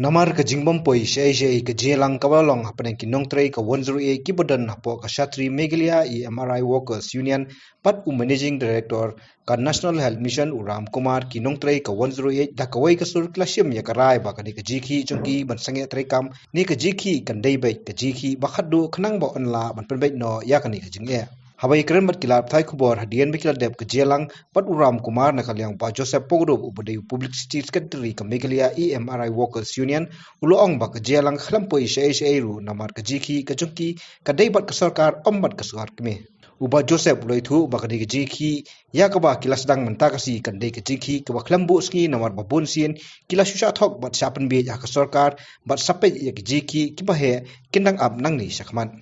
Namar ka jingbom poi shai ka jelang kawalong hapaneng kinong trei ka 108 kibodan hapo ka Shatri Meghalaya MRI Workers Union pat Managing Director ka National Health Mission Uram Kumar kinong trei ka 108 da kawai ka sur klasyam ya karai ba ka ni ka jiki chungki ban sange trei kam ni ka jiki kan dei bai ka jiki ba khaddu khnang ba onla ban penbai no ya ka ni ka jingye Habai keren mat kilap thai kubor hadian bikila dep ke jelang pat Uram Kumar nakaliang pa Joseph Pogro ubade Publicity Secretary ka Meghalaya MRI Workers Union uloong ba ke jelang khalampoi shai ru namar ke jiki ke chungki ka dei bat ke sarkar ombat ke suar keme uba Joseph uloi thu ba ke jiki ya ka ba kilas dang menta kasi kan dei ke jiki ke ba khlambu ski namar ba bun sien kilas susha thok bat sapen be ya ke sarkar bat sape ya ke jiki ki ba he kindang ab nang ni sakman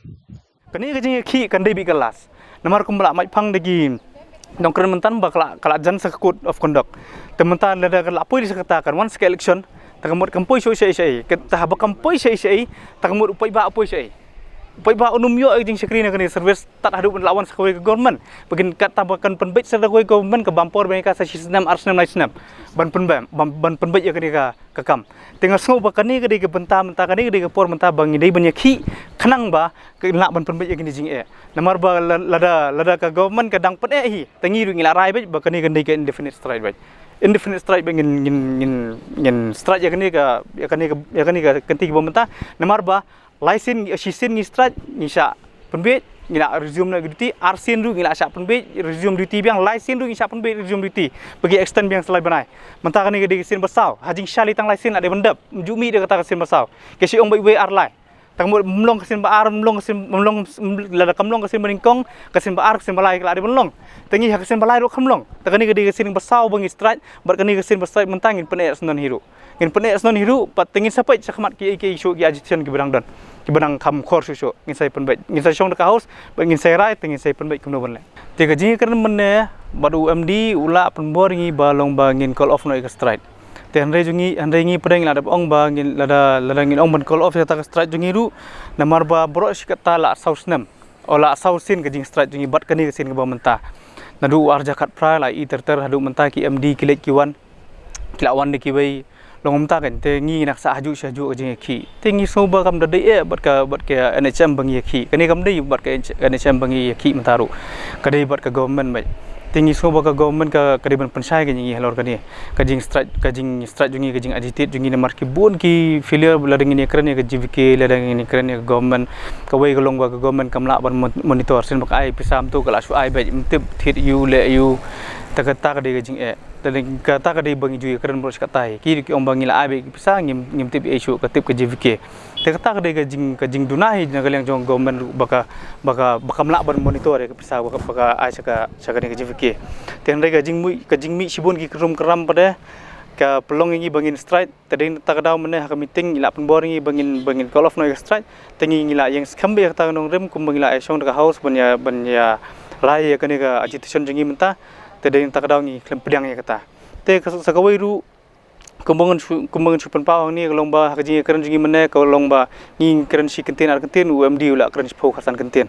kani ke jiki kan dei bi kelas namar kumbala mai phang degi dong keren mentan bakla kala jan sa code of conduct tementan lada kala poi sekata once election takamut kampoi so sei tahaba kampoi sei takamut upai ba apoi sei upai ba unum yo jing sekri na kani service tat hadu lawan sakoi government begin kata bakan penbait sakoi government ke bampor mereka sa sistem arsenal nasional ban penbait ya kani ka kam tinggal semua bakani kadi ke benta menta kani kadi ke por menta bangi dei banyak ki khanang ba ke nak ban penbait ya kani jing namar ba lada ka government kadang pen hi tangi ru ngila rai ba kani kani ke indefinite strike ba indefinite strike ba ngin strike ya kani ka kenti ke benta namar ba license sisin ni strike ni sya penbait ngila resume na duty arsin ru ngila sya penbait resume duty biang license ru ngila penbait resume duty bagi extend biang selai banai menta kani ke sin basau hajing syali tang license ada bendap jumi dia kata kesin basau kesi ong bai arlai tangmur mlong kesin baar mlong lada kamlong kesin beringkong kesin baar kesin balai kala ada mlong tangi ha kesin balai ro kamlong takani ke kesin basau bangi strike berkani kesin basau mentangin pene asnon hiru ngin pene asnon hiru pat tangi sapai sakmat ki isu ki ajition ki berang don ki benang kam khor susu ngin sai penbait ngin sai song de house ngin sai rai tangi sai penbait kumno bonle tiga ji keren menne badu MD ula penbor ngi balong bangin call off no strike ten re jungi andre ngi pedeng la ong ba ngin lada ngin ong ban call off ta strike jungi ru namar ba bro sikata la sausnem ola sausin ke jing strike jungi bat kani ke sin ke ba menta nadu arja kat pra la I ter hadu menta ki MD kilet kiwan kilawan de ki bai long menta kan te ngi nak sa haju ke jing ki te ngi so ba kam dai bat ka NHM bangi ki kani kam dai bat ka NHM bangi ki mentaru kadai bat ka government bai tinggi semua baka government ka kadiban pensai ke ngi halor kani kajing strike jungi kajing agitate jungi namar ki bun ki failure ladang ini keren ke GVK ladang ini keren ke government ka wei ka long ba government kamla ban monitor sin baka ai pisam tu kala su ai ba mtip thit you le you takata ka de kajing dan kata ka de bangi ju keren bros katai ki ki ombang ila ai ba pisang ngim tip issue ka tip ke GVK takata ka de kajing dunahi nagal yang jong government baka mla ban monitor ke pisang baka ai saka ni ke GVK ten rega jing mi sibun ki keram pada ka pelong ngi bangin strike tadi tak daw mene ha meeting ila penbor ngi bangin call off no strike tengi ngila yang skambe ta nong rem kum bangila song ka house banya rai ka ni ka agitation jingi menta tadi tak daw ngi klem pedang ya kata te sakawai ru kumbangan supan pawang ni kalau ba haji keren jingi mene kalau ba ngi keren si kentin UMD ula keren pau khasan kentin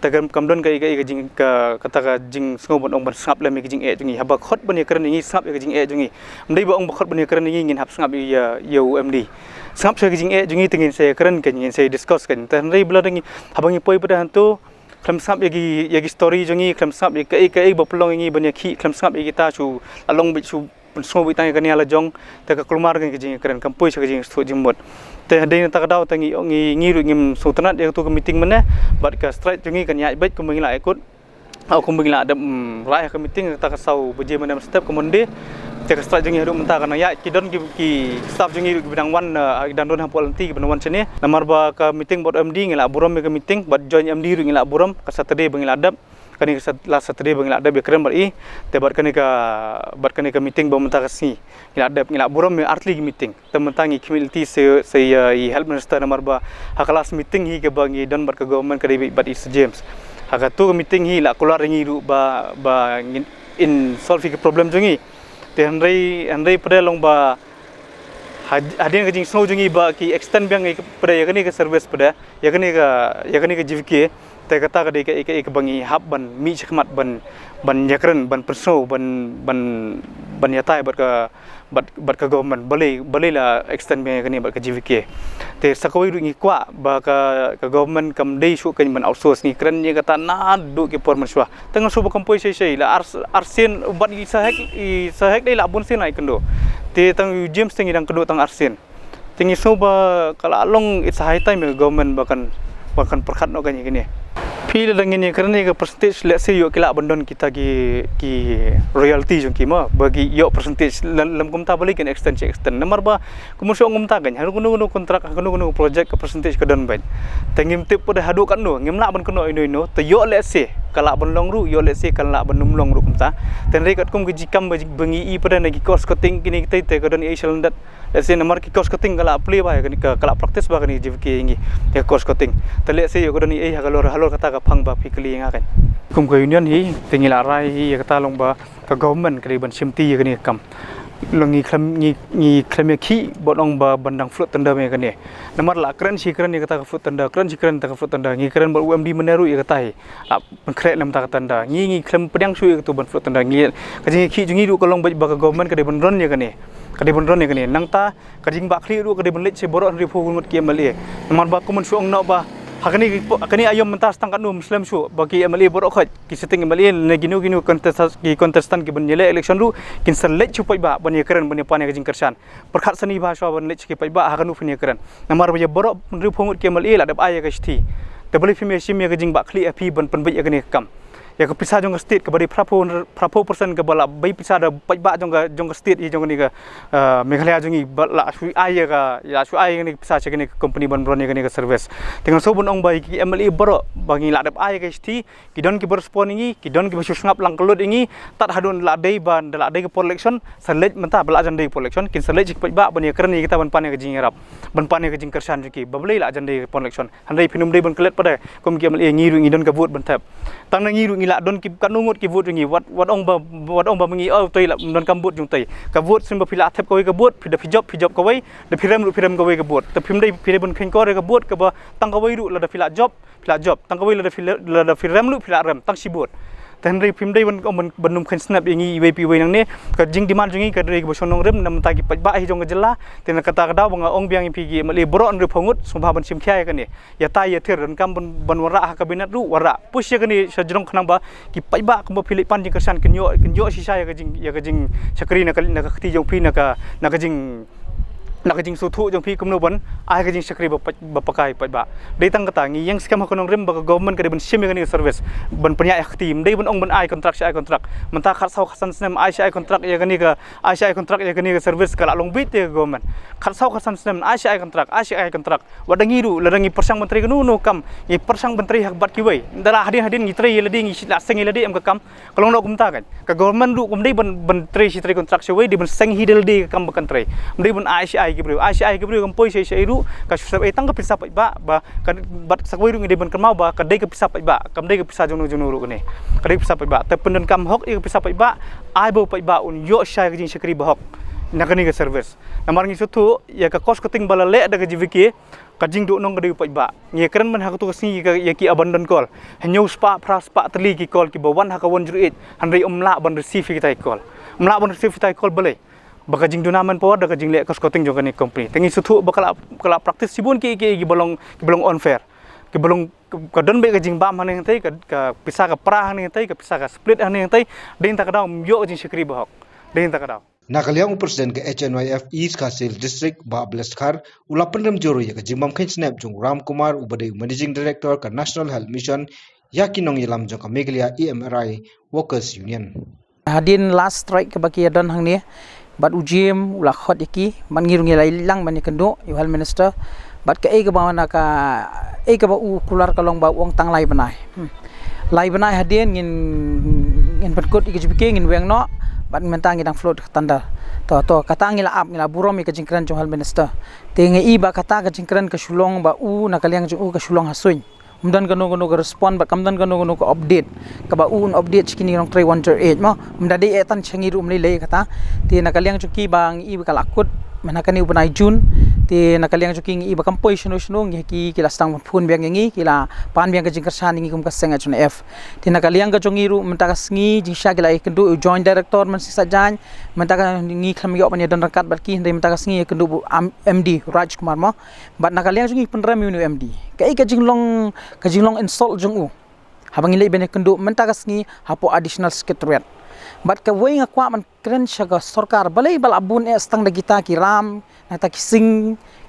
tagan kamdon kai jing kata ka jing ngobon ong ban sap le mi jing jingi haba khot ban keren ngi sap jing jingi mdai ba ong ba khot ban keren ngi ngin hab sap ya UMD sap se jing jingi tingin se keren kan ngin se discuss kan tan rei bla ngi habangi poi pada hantu klem sap yagi story jingi klem sap kai ba pelong ngi ban ki klem sap kita su along bi su semua bitang kani ala jong te ka kelumar kan kejing keren kampoi sa kejing stu jimbot te hadin tak daw tangi ngiru ngim sultanat dia tu ke meeting mene bat ka strike jungi kan ya baik kumengila ikut au kumengila ada rai ke meeting tak sau beje mana step kemundi te ka strike jungi hadu menta kan ya kidon ki staff jungi bidang wan dan don hampol nanti bidang wan sini namar ba ka meeting bot MD ngila burom ke meeting bat join MD ru ngila burom ka saturday bangila adab kani last Saturday bangila adab keren bar te bat kani ka meeting ba menta kasi ngila adab ngila burom artli meeting tementangi community se help minister namar ba hakalas meeting hi ke bangi don bar ka government kadi bat James hakatu meeting hi la keluar ngi ru ba in solve ke problem jungi te handai pada long ba hadin ke jing snow jungi ba ki extend biang pada ya kani ke service pada ya kani ke GVK te kata ka de ke bangi hab ban mi chakmat ban yakran ban perso ban banyatai bat ke government boleh lah extend me kani bat ke GVK te sakoi ru ngi kwa ba ke government kam dei su kan ban outsource ni kren ni kata na du ke por manswa tengah su ba kompoi sei la arsen bat i sahek dei la bun sin ai kendo te tang James tengi dang kendo tang arsen tengi so ba kala long it's high time government bahkan perkhat no kan ni Pila dengan ini kerana ke percentage let's say yuk kelak bandon kita ki royalty jong kima bagi yuk percentage dalam kumta balik kan extend nomor ba kumusyo ngumta kan haru kuno kontrak kuno project ke percentage ke dan baik tengim tip pada hadu kan no ngimla ban kuno ino te yuk let's say kalak bandong ru yuk let's say kalak bandum long ru kumta ten rekat kum ke jikam bengi pada nagi cost cutting kini kita te ke dan asian dat let's say nomor ki cost cutting kalak play ba kan kalak practice ba kan JVK ingi ya cost cutting te let's say yuk ke dan halor kata phang ba pikli nga kan kum ko union hi tingila rai hi kata long ba ka government kri ban simti ya ni kam longi klam ki bodong ba bandang float tanda me kan ni nomor la kran si kran ni kata ka float tanda kran si kran ta ka float tanda ngi kran ba UMD meneru ya kata hi ban kre lam ta ka tanda ngi klam pedang su ya tu ban float tanda ngi ka jingi ki jungi du ko long ba ka government ka de ban ron ya kan ni kadai ban ron ya kan ni nang ta ka jing ba khli du ka de ban lech se borok ri phu ngot ki mali nomor ba ko mun su ong no ba Hakani ayam mentas tangkat nu Muslim su bagi MLA borok ki setting MLA ginu kontestan ki benjele election ru kin select cupai ba bani keren bani pane ka jingkersan perkhat seni bahasa ban lech ki pai ba hakanu fini keren namar ba borok ru phongut ki MLA la dap aya ka sti double fime sim ya ka jing ba khli api ban pen bai ka kam ya ke pisah jong state ke bari prapo persen ke bala bai pisah da pajba jong state i jong ni ke Meghalaya jong i bala sui ai ka ya sui ai ni pisah cek ni company ban bron ni ke service tengah so bon ong bai ki MLA baro bangi la dap ai ke sti ki don ki berspon ni ki don ki bersu ngap lang kelut ingi tat hadun la dei ban la dei ke election select menta bala jan dei election kin select ki pajba ban ni keren ni kita ban pane ke jing arab ban pane ke jing kersan ki bablei la jan dei election handai pinum dei ban kelet pada kom ki MLA ngiru ngi don ka vote ban tap tang na ngiru la don ki kanungut ki vote ngi wat ong ba mengi toi la don kambut jung tai ka vote sim ba pila athep ko ka vote pida pijop ko wai da phiram ko wai ka vote ta phim dai phire bun khen ko re ka vote ka ba tang ka wai ru la da pila job tang ka wai la da phiram lu pila ram tang si vote tan ri phim dai ban banum khen snap ingi WP wai nang ne ka jing demand jungi ka dai ba sonong rem nam ta ki pajba hi jong jela ten kata ka daw bang ong biang pi gi mali bro an ri phongut sumba ban sim khya ka ni ya ta ya thir ran kam ban wara ha kabinet ru wara push ka ni sajrong khnang ba ki pajba ka ba philip pan jing kersan kenyo si sa ya ka jing sakri na ka khti jong phi na ka jing nak jing sutu jong pi kumno ban ai ka jing sakri ba pakai pajba dei tang kata ngi yang skam ha konong rem ba government ka ban sim ni service ban penya khti dei ban ong ban ai contract menta khat sau khasan snem ai ai contract ya gani ka ai contract ya gani ka service ka long bit ya government khat sau khasan snem ai contract wadangi ru ladangi persang menteri nu kam i persang menteri hak bat ki wai dara hadin ngi tri ladi ngi la seng ladi am ka kam kalong no kumta kan ka government ru kum dei ban tri si tri contract se wai di ban seng hidel di kam ba country dei ban ai ki bro kam poi sei ru ka sab tang ka pisah ba kan bat sakwai ru ngi ban kamau ba ka dei ka pisah ba kam dei ka pisah jong ru ne ka dei pisah ba te pendon kam hok i ka pisah ba ai bo ba un yo shay ka jing sakri ba hok nakani ka service namar ngi sutu ya ka cost cutting bala le da ka JVK ka jing do nong ka dei ba ngi keren man ha tu ka si ka ya ki abandon call hanyo spa teli ki call ki ba 1 ha ka 108 handai umla ban receive ki tai call umla ban receive tai call bale baka jing dunaman power da ka jing le cost cutting jong ni company tengi sutu bakala practice sibun ki belong unfair ki belong ka don be ka jing ba man ngi tai ka pisah ka pra ngi tai ka pisah ka split ngi tai dein ta ka daw yo jing sakri ba hok dein ta ka daw Nakaliang Presiden ke HNYF East Kasil District ba Bleskhar ulapan rem joro ya ke jimam khen snap jong Ram Kumar ubade Managing Director ka National Health Mission yakinong yelam jong ka Meghalaya EMRI Workers Union hadin last strike ke baki don hang ni bat ujim ula khot iki man ngirung lai lang man kendo health minister bat ke e ke bawana ka e ke ba u kular kalong ba wong tang lai banai hadin ngin perkut iki jipike ngin weng no bat mentang ngidang float tanda to kata ngila ap ngila burom ke jingkran jong health minister te ngi ba kata ke jingkran ke sulong ba u nakaliang jong u ke sulong hasuin umdan kanu ke respond ba kamdan kanu ke update ka ba un update chikini rong 3108 mo umdade etan changi rum le kata ti nakaliang chuki bang i ka lakut manakani ubanai jun ti nakaliang joking iba kampoi shunu ki kila stang phun biang ngi kila pan biang kajing kersan ngi kum kaseng achun F ti nakaliang ka jongiru mentakas ngi jing sha kila ikendu joint director man sisa jan mentaka ngi kham yo pan dan rakat barki ndai mentakas ngi ikendu MD Raj Kumar mo bat nakaliang jongi penram uni MD kai kajing long insult jong u habang ilai bene kendu mentakas ngi hapo additional secretariat bat ka wei ngakwa man kren shaga sarkar balai bal abun stang da kita ki ram nata ki sing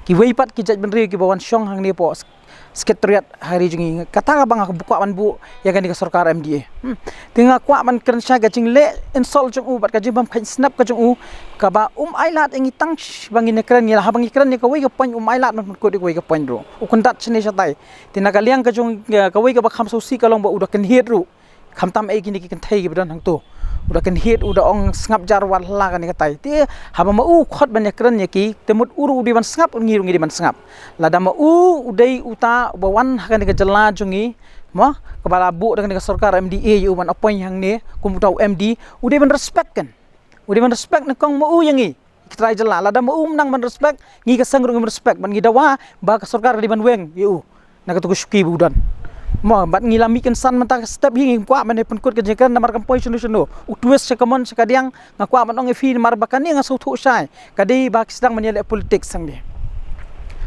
ki wei pat ki jaj benri ki bawan syong hang ni po secretariat hari jungi kata bang buka man bu ya kan di sarkar MDA tinga kwa man kren shaga jing le insult jong u bat ka jing bam khain snap ka jong u ka ba ailat engi tang bangin kren ni habang kren ni ka wei ka point ailat man ko di wei ka point ro ukundat chne satai tina ka liang ka jong ka wei ka ba kham so si ka long ba uda kan het ru kham tam e ki ni ki kan thai ki badan hang to udah kan hit udah ong ngap jar wal la kan katai ti haba ma u khot ban yakran yaki temut uru di ban ngap ngiru ngi di ban ngap lada ma u udai uta bawan kan ka jela jungi ma kepala bu dengan sarkar MDA yu ban appoint hang ne kum tau MD udai ban respect kan udai ban respect na kong ma u yangi kita jela lada ma u menang ban respect ngi ka sang ngi respect ban ngi dawa ba ka sarkar di ban weng yu na ka tu syuki budan mo bat ngilami kan san mata step hingi kwa man pen kut ke namar kan point solution utwes sekamon sekadiang ngakwa man ong fi mar bakani nga suthu sai kadi ba kisdang manyele politics sang dia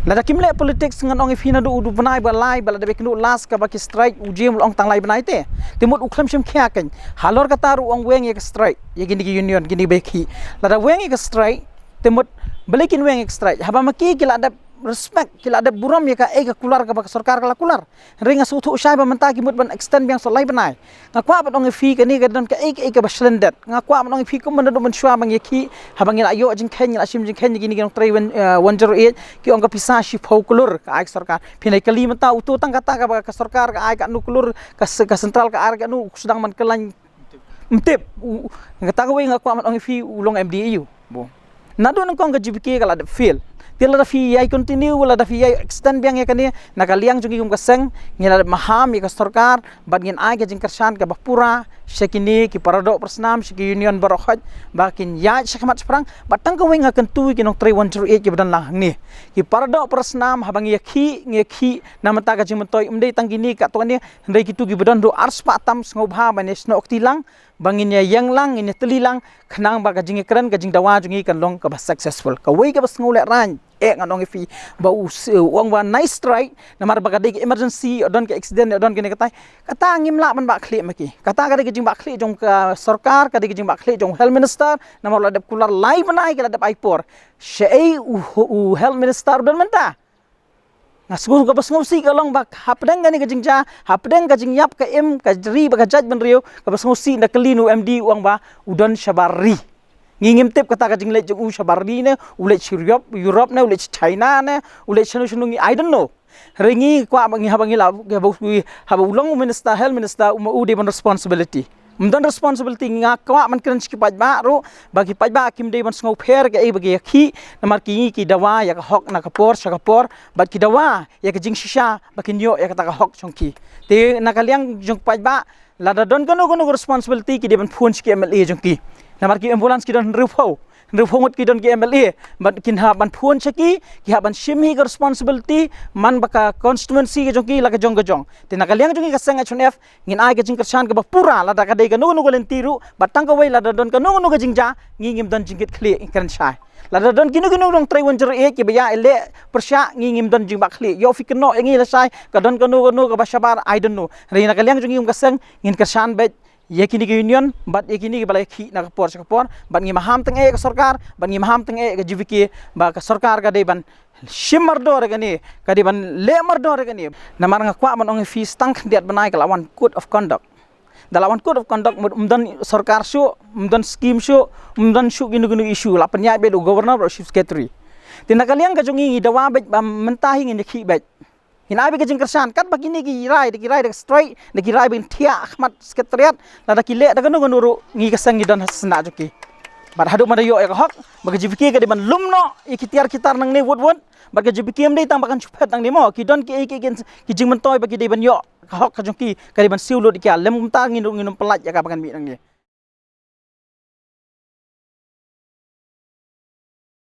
lada kimle politics ngan ong fi na du banai ba lai ba lada beknu las ka ba ki strike ujim ong tang lai banai te timut uklam shim khya kan halor ka taru ong weng ye strike ye gini union gini beki lada weng ye strike timut balikin weng ye strike haba maki kila ada respect kila ada buram ya ka kular ka sarkar kala kular ringa suthu usai ba menta ki mut ban extend biang so lai banai ngakwa ba ong fi ka ni ka don ka ba slendet ngakwa ba ong fi ko man do man shwa bang yaki habang ila ayo jing khen ila shim jing khen gini gong 108 ki ong ka pisa shi folklor ka ai sarkar pinai kali menta utu tang kata ka sarkar ka ai ka nu kulur ka sentral ka ar ka nu sedang man kelan mtip ngata ko ngakwa man ong fi ulong MDU bo nado nang kong ka GBK kala de feel tila da fi ay continue wala da fi ay extend biang ya kani nakaliang jungi kum kaseng ngila maham ya ka sarkar bad ngin ay ka jing kersan ka bapura shekini ki parado persnam sheki union barokhat bakin ya shekmat sprang batang ka wenga kan tu ki nok 3108 ki badan lang ni ki parado persnam habang yakhi ngekhi namata ka jing mentoy umdei tanggini ka to ni ndai ki tu ki badan do ars patam ngobha banes no oktilang bangin ya yang lang ini telilang kenang ba ka jing keren ka jing dawa jungi kan long ka ba successful ka wei ka bas ngole ran nganong fi ba uang ba nice strike namar ba kadai emergency odon ke accident odon ke kata ngimla man ba khli maki kata kadai ke jing ba khli jong ka sarkar kadai ke jing ba khli jong health minister namar ladap kular lai banai ke ladap aipor shei u health minister don menta ngasgu ka bas ngosi ka long ba hapdeng gani ke jing ja hapdeng ka jing yap ka em ka ri ba ka judge ben rio ka bas ngosi na kelinu MD uang ba udon shabari ngingim tip kata ka jing le jung shabari ne ule Europe ne ule China ne ule shunu I don't know ringi kwa bangi habangi la haba ulong minister health minister u de responsibility mdan responsibility nga kwa man kren ki pajba ro bagi pajba kim de ban sngo pher ke bagi khi namar ki dawa ya hok na kapor sakapor bad ki dawa ya ka jing shisha bakin yo ya ka hok chongki te nakaliang jong pajba lada don kono responsibility ki de ban phone ki MLA jongki namar ki ambulance ki don rufo ngot ki don ki MLA but kin ha ban phone chaki ki ha ban shimi ka responsibility man baka constituency ke jongki la ka jong te nakaliang jongi ka sanga chunef ngin ai ka jing kersan ka pura la da ka dei ka no lentiru batang ka wei la da don ka no ka jingja ngingim don jingit khli kan shai la da don kinu dong 3108 ki baya ele persya ngingim don jing ba khli yo fikno ngi la sai ka don ka no ka bashabar I don't know re nakaliang jongi ka sang ngin kersan bet yakini ke union bat yakini ke balai khi na kapor bat ngi maham teng ka sarkar bat ngi maham teng ka GVK ba ka sarkar ka dei ban shimar dor ka ni ka dei ban lemar dor ka ni namar nga kwa man ong fi stang diat banai ka lawan code of conduct dalawan code of conduct umdan sarkar shu umdan scheme shu umdan shu ginu issue la penya be governor or chief secretary tinakaliang ka jongi dawa bet mentahi ngi khi bet hinabi ka jing kersan kat bagini ki rai straight de ki rai bin thia ahmad sekretariat la da ki le da kanu ngi ka sang dan hasna joki bar hadu madayo ya hok bagi GVK ka di ban lumno ikitiar kitar nang ne wot bagi GVK am dei tambakan chupet nang ni mo ki don ki jing mentoy bagi de ban yo ka hok ka joki ka di ban siulo di ka lem ta nginum pelat ya ka bagan mi nang ni